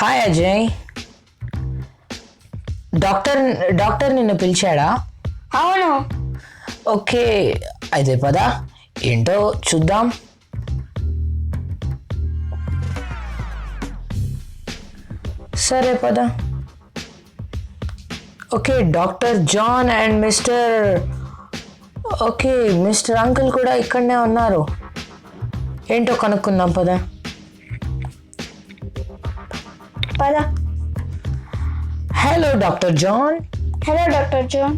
Hi Ajay. Doctor నిన్ను పిలిచాడా? అవును. Okay, అయితే పద ఏంటో చూద్దాం. సరే పద. Okay, doctor John and mister uncle కూడా ఇక్కడనే ఉన్నారు. ఏంటో కనుక్కుందాం పద. Hello doctor John. Hello doctor John.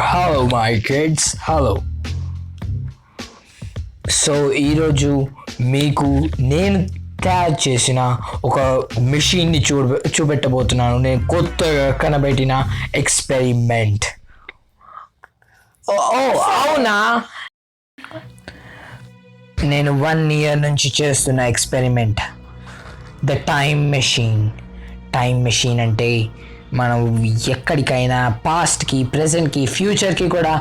Hello my kids. Hello. So ఈరోజు మీకు నేను తయారు చేసిన ఒక మెషిన్ని చూపెట్టబోతున్నాను. నేను కొత్తగా కనబెట్టిన ఎక్స్పెరిమెంట్. ఓ అవునా? నేను 1 year నుంచి చేస్తున్న ఎక్స్పెరిమెంట్, ద టైమ్ మెషిన్ అంటే మనం ఎక్కడికైనా, పాస్ట్కి, ప్రజెంట్కి, ఫ్యూచర్కి కూడా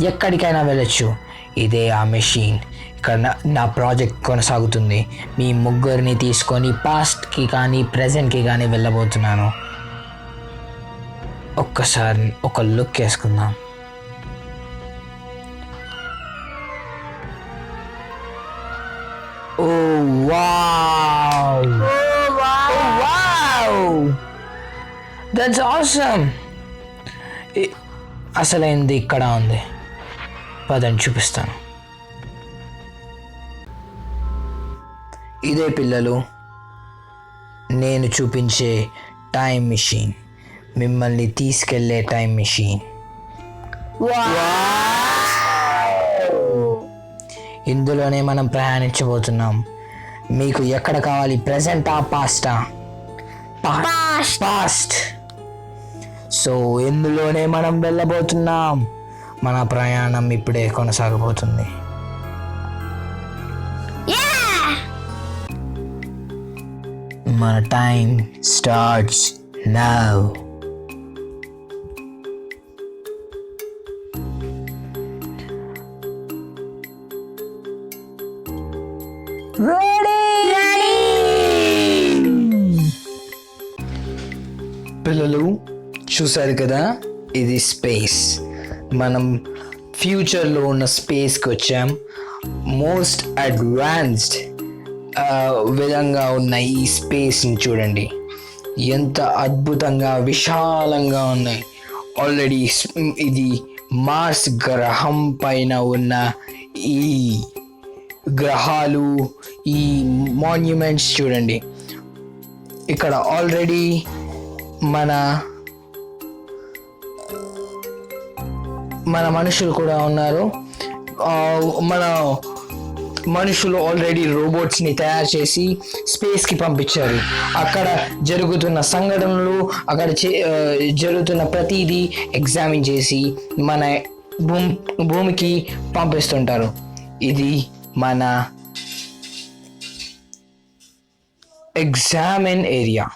ఎక్కడికైనా వెళ్ళొచ్చు. ఇదే ఆ మెషిన్. ఇక్కడ నా ప్రాజెక్ట్ కొనసాగుతుంది. మీ ముగ్గురిని తీసుకొని పాస్ట్కి కానీ ప్రజెంట్కి కానీ వెళ్ళబోతున్నాను. ఒక్కసారి ఒక లుక్ వేసుకుందాం. ఓ వావ్, దట్స్ ఆసమ్. అసలైంది ఇక్కడ ఉంది. పదని చూపిస్తాను. ఇదే పిల్లలు, నేను చూపించే టైం మెషిన్, మిమ్మల్ని తీసుకెళ్లే టైం మెషిన్. ఇందులోనే మనం ప్రయాణించబోతున్నాం. మీకు ఎక్కడ కావాలి? ప్రెజెంటా, పాస్టా? పాస్ట్. సో ఇందులోనే మనం వెళ్ళబోతున్నాం. మన ప్రయాణం ఇప్పుడే కొనసాగబోతుంది. మన టైం స్టార్ట్స్ నౌ. పిల్లలు చూశారు కదా, ఇది స్పేస్. మనం ఫ్యూచర్లో ఉన్న స్పేస్కి వచ్చాం. మోస్ట్ అడ్వాన్స్డ్ విధంగా ఉన్న ఈ స్పేస్ని చూడండి, ఎంత అద్భుతంగా విశాలంగా ఉన్నాయి. ఆల్రెడీ ఇది మార్స్ గ్రహం పైన ఉన్న ఈ గ్రహాలు, ఈ మాన్యుమెంట్స్ చూడండి. ఇక్కడ ఆల్రెడీ మన మనుషులు కూడా ఉన్నారు. మన మనుషులు ఆల్రెడీ రోబోట్స్ని తయారు చేసి స్పేస్కి పంపించారు. అక్కడ జరుగుతున్న సంఘటనలు, అక్కడ జరుగుతున్న ప్రతిదీ ఎగ్జామిన్ చేసి మన భూమికి పంపిస్తుంటారు. ఇది మన ఎగ్జామిన్ ఏరియా.